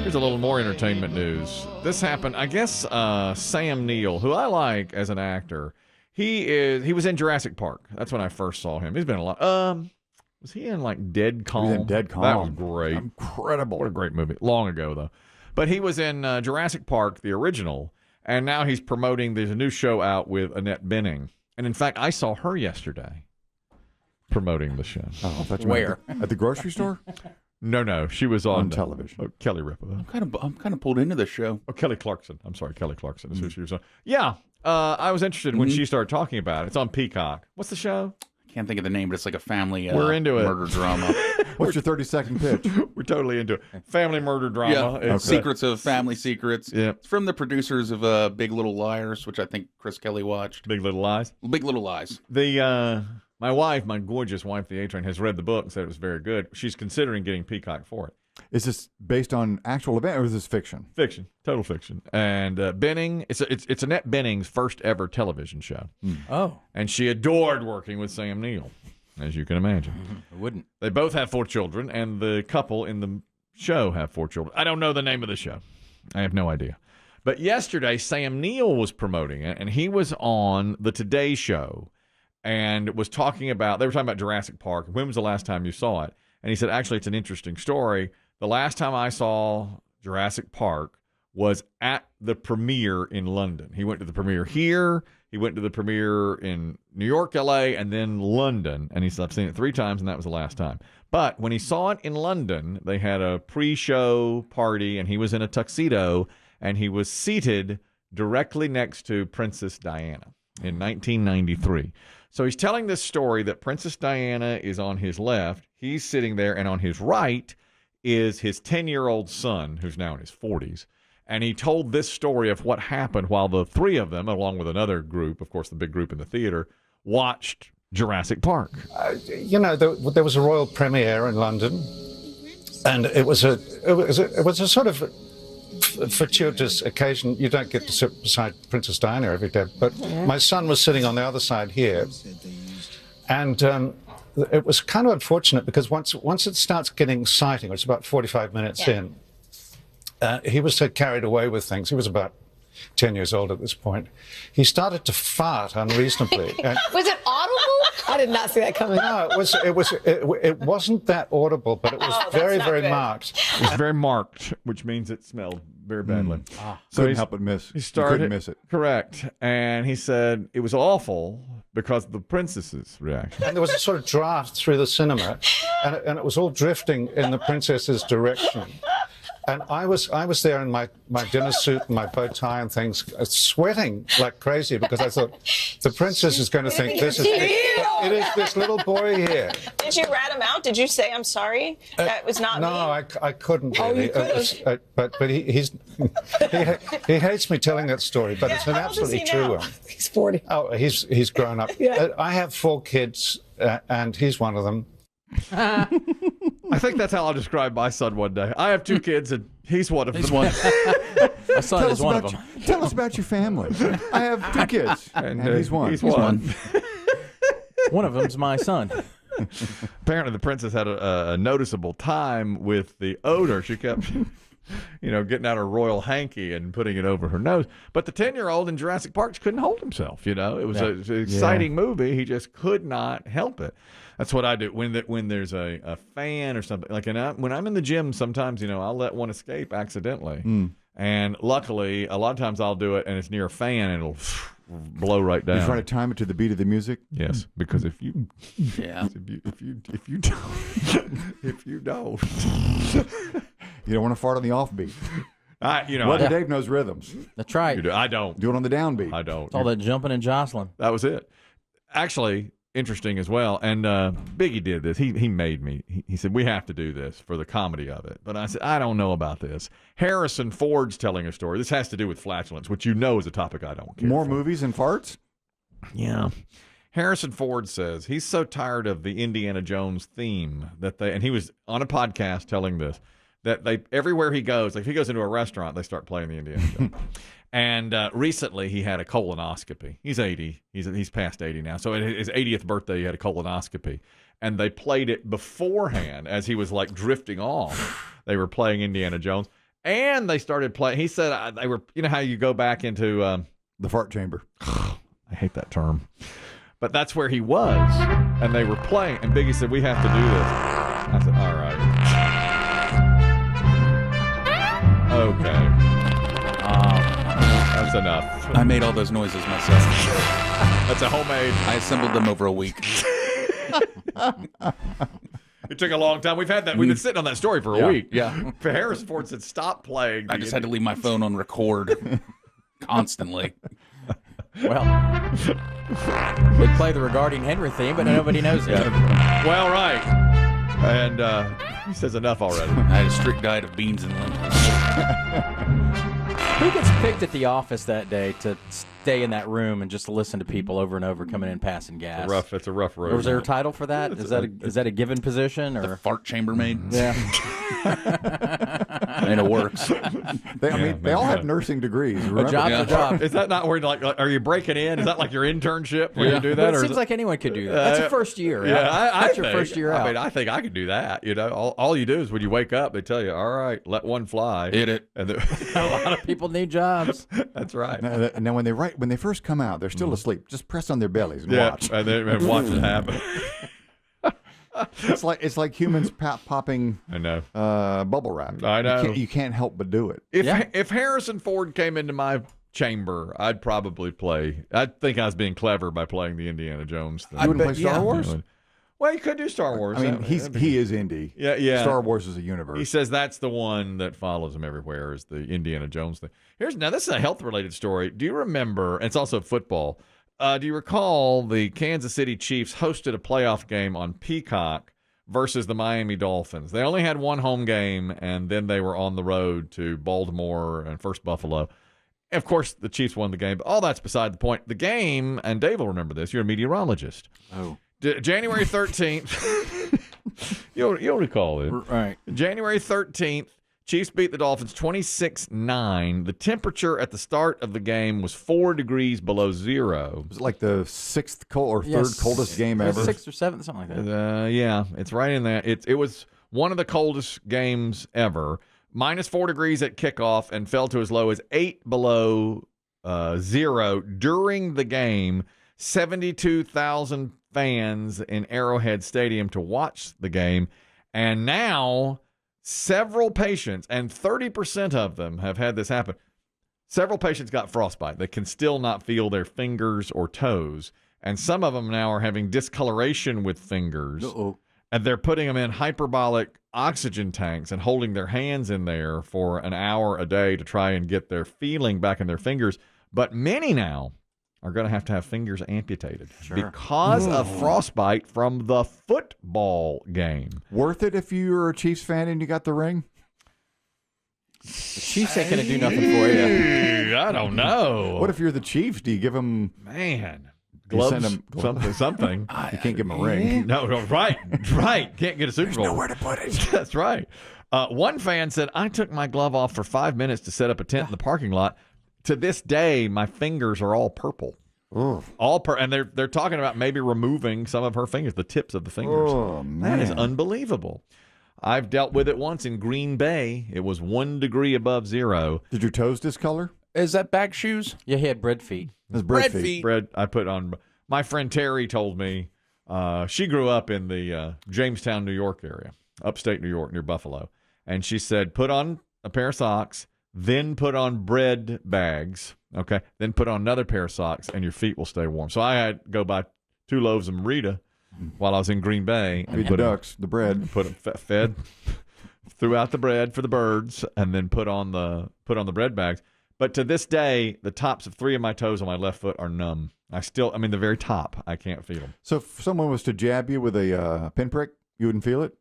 Here's a little more entertainment news. This happened, I guess, Sam Neill, who I like as an actor, he was in Jurassic Park. That's when I first saw him. He's been a lot. Was he in like Dead Calm? He was in Dead Calm. That was great. Incredible. What a great movie. Long ago, though. But he was in Jurassic Park, the original, and now he's promoting, there's a new show out with Annette Bening. And in fact, I saw her yesterday promoting the show. Oh, that's Where? At the grocery store? No. She was on television. Kelly Ripa. I'm kind of pulled into this show. Oh, Kelly Clarkson. I'm sorry, Kelly Clarkson is who she was on. Yeah, I was interested when she started talking about it. It's on Peacock. What's the show? Can't think of the name, but it's like a family We're into it. murder drama. What's your 30-second pitch? We're totally into it. Family murder drama. Yeah, It's, Secrets of Family Secrets. Yeah. It's from the producers of Big Little Liars, which I think Chris Kelly watched. Big Little Lies. Big Little Lies. My wife, my gorgeous wife, the A-Train, has read the book and said it was very good. She's considering getting Peacock for it. Is this based on actual event or is this fiction? Fiction, total fiction. And Benning, it's Annette Bening's first ever television show. Oh. And she adored working with Sam Neill, as you can imagine. I wouldn't. They both have 4 children, and the couple in the show have 4 children. I don't know the name of the show. I have no idea. But yesterday, Sam Neill was promoting it, and he was on the Today Show and was talking about, they were talking about Jurassic Park. When was the last time you saw it? And he said, actually, it's an interesting story. The last time I saw Jurassic Park was at the premiere in London. He went to the premiere here. He went to the premiere in New York, L.A., and then London. And he said, I've seen it 3 times, and that was the last time. But when he saw it in London, they had a pre-show party, and he was in a tuxedo, and he was seated directly next to Princess Diana in 1993. So he's telling this story that Princess Diana is on his left. He's sitting there, and on his right is his 10-year-old son, who's now in his 40s. And he told this story of what happened while the 3 of them, along with another group, of course, the big group in the theater, watched Jurassic Park. There was a royal premiere in London, and it was a sort of fortuitous occasion. You don't get to sit beside Princess Diana every day, but my son was sitting on the other side here, and it was kind of unfortunate because once it starts getting exciting, it's about 45 minutes in, he was so carried away with things. He was about 10 years old at this point. He started to fart unreasonably. Was it audible? I did not see that coming. No, it wasn't that audible, but it was very marked. It was very marked, which means it smelled very badly. So couldn't help but miss. He started, couldn't miss it. Correct. And he said it was awful because of the princess's reaction. And there was a sort of draft through the cinema, and it was all drifting in the princess's direction. And I was there in my dinner suit and my bow tie and things, sweating like crazy because I thought the princess is going to think this is it is this little boy here. Did you rat him out? Did you say I'm sorry? That was not me. No, I couldn't. Oh, really. you could. But he hates me telling that story. But it's an how old is absolutely he true now? one. He's 40. Oh, he's grown up. Yeah. I have 4 kids, and he's one of them. I think that's how I'll describe my son one day. I have 2 kids, and he's one of them. He's one. My son is one of them. Tell us about your family. I have 2 kids, and he's one. He's one. One of them's my son. Apparently, the princess had a noticeable time with the odor. She kept, getting out her royal hanky and putting it over her nose. But the 10-year-old in Jurassic Park just couldn't hold himself. It was an exciting movie. He just could not help it. That's what I do when there's a fan or something. Like, when I'm in the gym, sometimes I'll let one escape accidentally. And luckily, a lot of times I'll do it, and it's near a fan, and it'll blow right down. You try to time it to the beat of the music. Yes, because if you don't, you don't want to fart on the offbeat. Dave knows rhythms. That's right. I don't do it on the downbeat. I don't. It's all that jumping and jostling. That was it. Actually, interesting as well. And Biggie did this. He made me. He said, we have to do this for the comedy of it. But I said, I don't know about this. Harrison Ford's telling a story. This has to do with flatulence, which is a topic I don't care More for. movies and farts? Yeah. Harrison Ford says he's so tired of the Indiana Jones theme and he was on a podcast telling this, that everywhere he goes, like if he goes into a restaurant, they start playing the Indiana Jones. And recently he had a colonoscopy. He's 80. He's past 80 now. So at his 80th birthday, he had a colonoscopy. And they played it beforehand as he was like drifting off. They were playing Indiana Jones. And they started playing. He said they were, you know how you go back into The fart chamber. I hate that term. But that's where he was. And they were playing. And Biggie said, we have to do this. I said, all right. Okay. That's enough. I made all those noises myself. That's a homemade. I assembled them over a week. It took a long time. We've had that. We've been sitting on that story for a week. Yeah. Harrison Ford said, stop playing. I just had to leave my phone on record constantly. Well, we play the regarding Henry theme, but nobody knows it. Well, right. And he says enough already. I had a strict diet of beans and lentils. Who gets picked at the office that day to stay in that room and just listen to people over and over coming in passing gas? It's a rough road. Or was there a title for that? Is that a given position? Or The fart chambermaid. yeah. And it works. They all have nursing degrees. A Remember? job's a job. Is that not where, like, are you breaking in? Is that like your internship when you do that? But it or seems is like anyone could do that. That's your first year. Yeah, That's your think- first year out. I mean, I think I could do that. You know, all you do is when you wake up, they tell you, all right, let one fly. Hit it. And A lot of people need jobs. that's right. And then when they first come out, they're still asleep. Just press on their bellies and Yeah, watch. and watch it happen. It's like humans popping I know. bubble wrap. I know. You can't help but do it. If Harrison Ford came into my chamber, I'd probably play. I'd think I was being clever by playing the Indiana Jones thing. You wouldn't play Star Wars? Well, you could do Star Wars. I mean, he is indie. Yeah. Star Wars is a universe. He says that's the one that follows him everywhere is the Indiana Jones thing. Now this is a health-related story. Do you remember, and it's also football, do you recall the Kansas City Chiefs hosted a playoff game on Peacock versus the Miami Dolphins? They only had one home game, and then they were on the road to Baltimore and first Buffalo. Of course, the Chiefs won the game, but all that's beside the point. The game, and Dave will remember this, you're a meteorologist. Oh. January 13th. You'll recall it. Right. January 13th, Chiefs beat the Dolphins 26-9. The temperature at the start of the game was 4 degrees below zero. Was it like the sixth or third coldest game ever? 6th or 7th, something like that. Yeah, it's right in there. It was one of the coldest games ever. Minus 4 degrees at kickoff and fell to as low as 8 below zero during the game. 72,000 fans in Arrowhead Stadium to watch the game. And now several patients, and 30% of them have had this happen. Several patients got frostbite. They can still not feel their fingers or toes. And some of them now are having discoloration with fingers. And they're putting them in hyperbolic oxygen tanks and holding their hands in there for an hour a day to try and get their feeling back in their fingers. But many now are going to have fingers amputated because of frostbite from the football game. Worth it if you're a Chiefs fan and you got the ring? The Chiefs ain't going to do nothing for you. I don't know. What if you're the Chiefs? Do you give them gloves? send them Something. You can't give them a ring. No, right. Can't get a Super Bowl. Nowhere to put it. That's right. One fan said, I took my glove off for 5 minutes to set up a tent in the parking lot. To this day, my fingers are all purple. And they're talking about maybe removing some of her fingers, the tips of the fingers. Oh, man. That is unbelievable. I've dealt with it once in Green Bay. It was 1 degree above zero. Did your toes discolor? Is that bag shoes? Yeah, he had bread feet. That's bread feet. Bread I put on. My friend Terry told me she grew up in the Jamestown, New York area, upstate New York near Buffalo. And she said, put on a pair of socks, then put on bread bags, okay? Then put on another pair of socks, and your feet will stay warm. So I had to go buy 2 loaves of Merita while I was in Green Bay. And Feed the ducks, the bread. Fed, threw out the bread for the birds, and then put on the bread bags. But to this day, the tops of 3 of my toes on my left foot are numb. The very top, I can't feel them. So if someone was to jab you with a pinprick, you wouldn't feel it?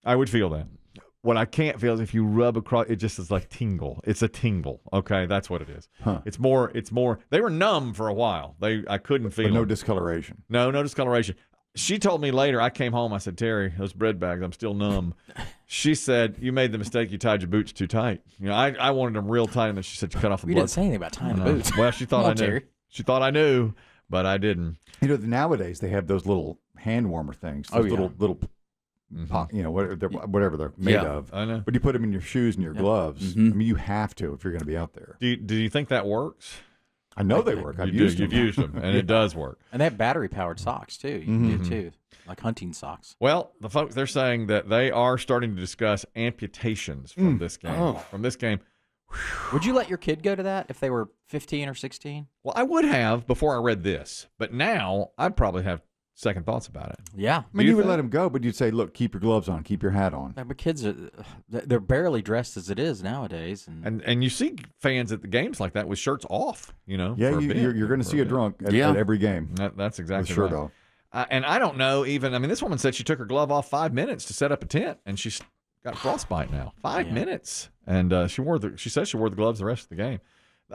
I would feel that. What I can't feel is if you rub across, it just is like tingle. It's a tingle. Okay, that's what it is. Huh. It's more. They were numb for a while. I couldn't feel. But no them. discoloration. No discoloration. She told me later. I came home. I said, Terry, those bread bags, I'm still numb. She said, you made the mistake. You tied your boots too tight. I wanted them real tight, and then she said, you cut off the You blood. didn't say anything about tying the boots. Well, she thought I knew. Terry. She thought I knew, but I didn't. Nowadays they have those little hand warmer things. Those little whatever they're made of. I know. But you put them in your shoes and your gloves. I mean, you have to if you're going to be out there. Do you think that works? I know they work. I've You've used used them, and it does work. And they have battery-powered socks, too. You can do, too, like hunting socks. Well, the folks, they're saying that they are starting to discuss amputations from this game. From this game. Would you let your kid go to that if they were 15 or 16? Well, I would have before I read this, but now I'd probably have second thoughts about it. Yeah. I mean, you would let them go, but you'd say, look, keep your gloves on, keep your hat on. Yeah, but kids, they're barely dressed as it is nowadays. And you see fans at the games like that with shirts off, Yeah, for a bit, you're going to see a drunk at every game. That's exactly with shirt right. off. And I don't know even, I mean, this woman said she took her glove off 5 minutes to set up a tent, and she's got frostbite now. 5 minutes. And she says she wore the gloves the rest of the game.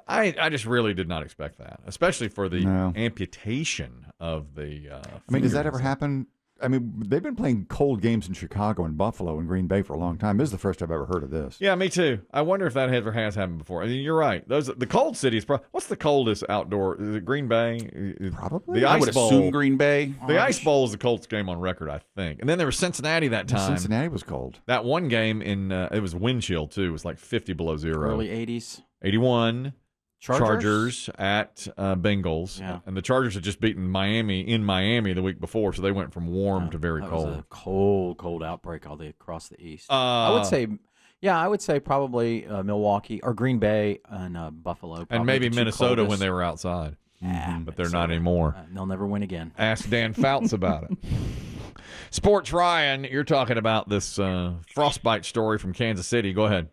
I just really did not expect that, especially for the amputation of the I mean, does that ever happen? I mean, they've been playing cold games in Chicago and Buffalo and Green Bay for a long time. This is the first I've ever heard of this. Yeah, me too. I wonder if that ever has happened before. I mean, you're right. The cold cities. What's the coldest outdoor? Is it Green Bay? Probably. The I Ice would Bowl. assume Green Bay. The Ice Bowl is the coldest game on record, I think. And then there was Cincinnati that time. Cincinnati was cold. That one game it was wind chill too. It was like 50 below zero. Early 80s. 81. Chargers at Bengals. Yeah. And the Chargers had just beaten Miami in Miami the week before, so they went from warm to very that cold. was a cold outbreak across the East. I would say probably Milwaukee or Green Bay and Buffalo. And maybe the two Minnesota coldest. when they were outside. Yeah, but they're not anymore. They'll never win again. Ask Dan Fouts about it. Sports Ryan, you're talking about this frostbite story from Kansas City. Go ahead.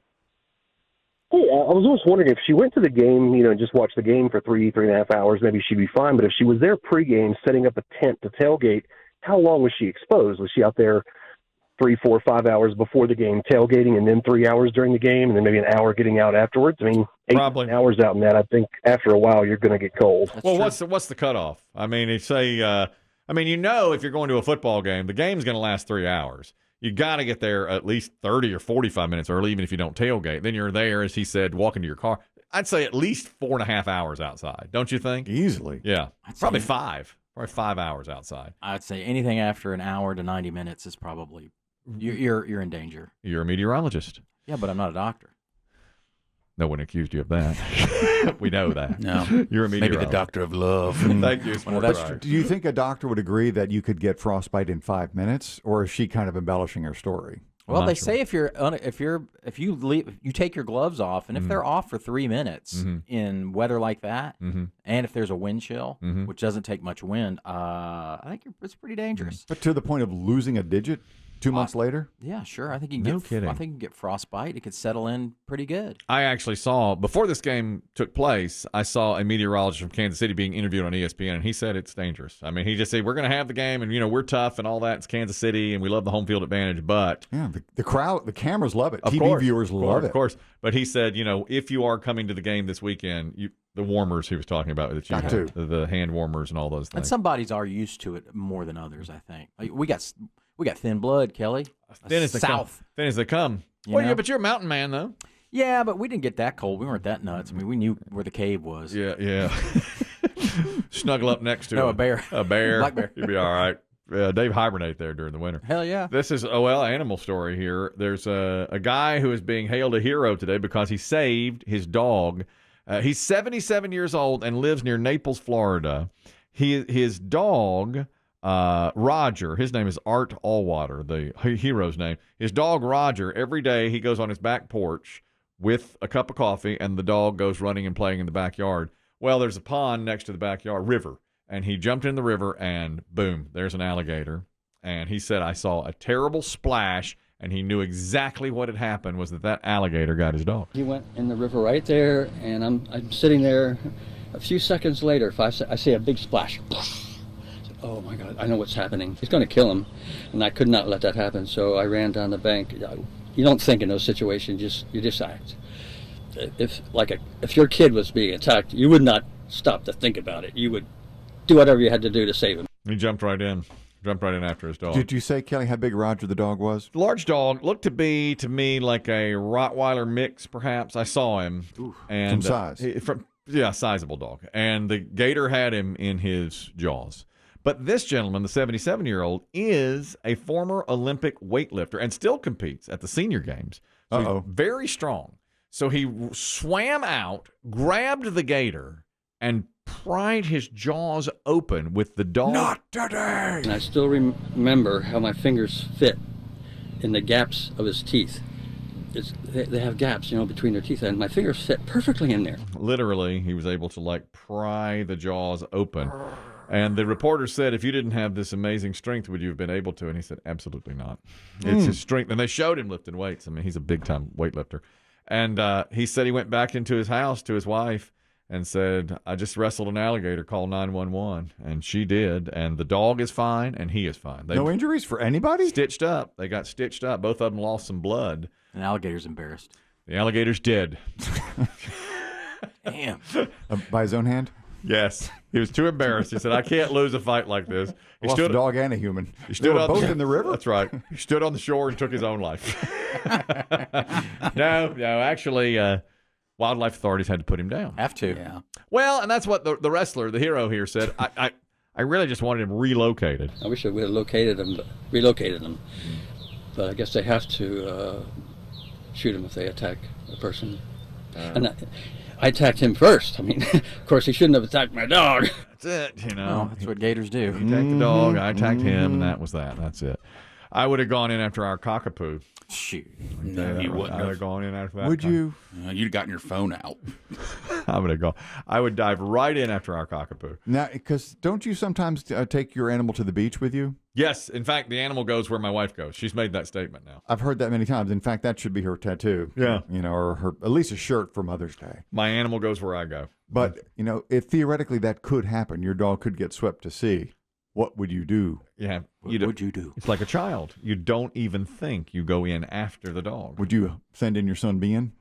Hey, I was always wondering if she went to the game, and just watched the game for 3.5 hours, maybe she'd be fine. But if she was there pregame, setting up a tent to tailgate, how long was she exposed? Was she out there 3, 4, 5 hours before the game tailgating, and then 3 hours during the game, and then maybe an hour getting out afterwards? I mean, 8 hours out in that, I think after a while you're going to get cold. Well, what's the cutoff? I mean, if you're going to a football game, the game's going to last 3 hours. You got to get there at least 30 or 45 minutes early, even if you don't tailgate. Then you're there, as he said, walking to your car. I'd say at least 4.5 hours outside, don't you think? Easily. Yeah, probably 5. Probably 5 hours outside. I'd say anything after an hour to 90 minutes is probably you're in danger. You're a meteorologist. Yeah, but I'm not a doctor. No one accused you of that. We know that. No. You're a meteorologist. Maybe the doctor of love. Thank you. Do you think a doctor would agree that you could get frostbite in 5 minutes, or is she kind of embellishing her story? Well, they say if you leave, you take your gloves off, and if they're off for 3 minutes in weather like that, and if there's a wind chill, which doesn't take much wind, I think it's pretty dangerous. But to the point of losing a digit 2 months later? Yeah, sure. I think you No can kidding. I think you can get frostbite. It could settle in pretty good. I actually saw, before this game took place, I saw a meteorologist from Kansas City being interviewed on ESPN, and he said it's dangerous. I mean, he just said, we're going to have the game, and, we're tough and all that. It's Kansas City, and we love the home field advantage, but... Yeah, the crowd, the cameras love it. Of TV course, viewers love it. Of course. But he said, if you are coming to the game this weekend, the warmers he was talking about, that you Got have, to. the hand warmers and all those things. And some bodies are used to it more than others, I think. Like, we got thin blood, Kelly. Thin as they come. Thin as they come. You Well, know? yeah, but you're a mountain man, though. Yeah, but we didn't get that cold. We weren't that nuts. I mean, we knew where the cave was. Yeah. Snuggle up next to a bear. A bear. Black bear. You'll be all right. Dave hibernate there during the winter. Hell yeah. This is animal story here. There's a guy who is being hailed a hero today because he saved his dog. He's 77 years old and lives near Naples, Florida. His dog, Roger, his name is Art Allwater, the hero's name. His dog, Roger, every day he goes on his back porch with a cup of coffee, and the dog goes running and playing in the backyard. Well, there's a pond next to the backyard, river, and he jumped in the river, and boom, there's an alligator. And he said, I saw a terrible splash, and he knew exactly what had happened was that alligator got his dog. He went in the river right there, and I'm sitting there. A few seconds later, I see a big splash. Oh my God, I know what's happening. He's going to kill him, and I could not let that happen, so I ran down the bank. You don't think in those situations, you just act. If your kid was being attacked, you would not stop to think about it. You would do whatever you had to do to save him. He jumped right in after his dog. Did you say, Kelly, how big Roger the dog was? Large dog, looked to be, to me, like a Rottweiler mix, perhaps. I saw him. And Some size. Sizable dog. And the gator had him in his jaws. But this gentleman, the 77-year-old, is a former Olympic weightlifter and still competes at the senior games. So he's very strong. So he swam out, grabbed the gator, and pried his jaws open with the dog. Not today! And I still remember how my fingers fit in the gaps of his teeth. They have gaps, between their teeth, and my fingers fit perfectly in there. Literally, he was able to, pry the jaws open. And the reporter said, if you didn't have this amazing strength, would you have been able to? And he said, absolutely not. It's his strength. And they showed him lifting weights. I mean, he's a big-time weightlifter. And he said he went back into his house to his wife and said, I just wrestled an alligator, call 911. And she did. And the dog is fine, and he is fine. No injuries for anybody? Stitched up. They got stitched up. Both of them lost some blood. An alligator's embarrassed. The alligator's dead. Damn. By his own hand? Yes. He was too embarrassed. He said, I can't lose a fight like this. He Lost a dog and a human. They were both in the river? That's right. He stood on the shore and took his own life. No, actually, wildlife authorities had to put him down. Have to. Yeah. Well, and that's what the wrestler, the hero here, said. I really just wanted him relocated. I wish I would have relocated them. But I guess they have to shoot him if they attack a person. And I attacked him first. I mean, of course, he shouldn't have attacked my dog. That's it, Well, that's what gators do. He attacked the dog, I attacked him, and that was that. That's it. I would have gone in after our cockapoo. Shoot. No, you wouldn't I would have. have gone in after that. Would you? You'd have gotten your phone out. I would have gone. I would dive right in after our cockapoo. Now, because don't you sometimes take your animal to the beach with you? Yes. In fact, the animal goes where my wife goes. She's made that statement now. I've heard that many times. In fact, that should be her tattoo. Yeah. Or her at least a shirt for Mother's Day. My animal goes where I go. But, theoretically that could happen. Your dog could get swept to sea. What would you do? Yeah. What would you do? It's like a child. You don't even think. You go in after the dog. Would you send in your son, Bean?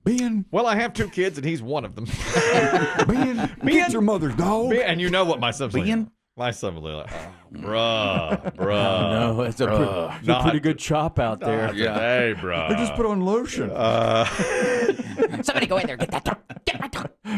Bean? Well, I have 2 kids, and he's one of them. Bean? Get your mother's dog. And you know what my son's like. Bean? My son will be like, bruh. No, it's a pretty good chop out there. Not today, bruh. They just put on lotion. Somebody go in there, get that dog.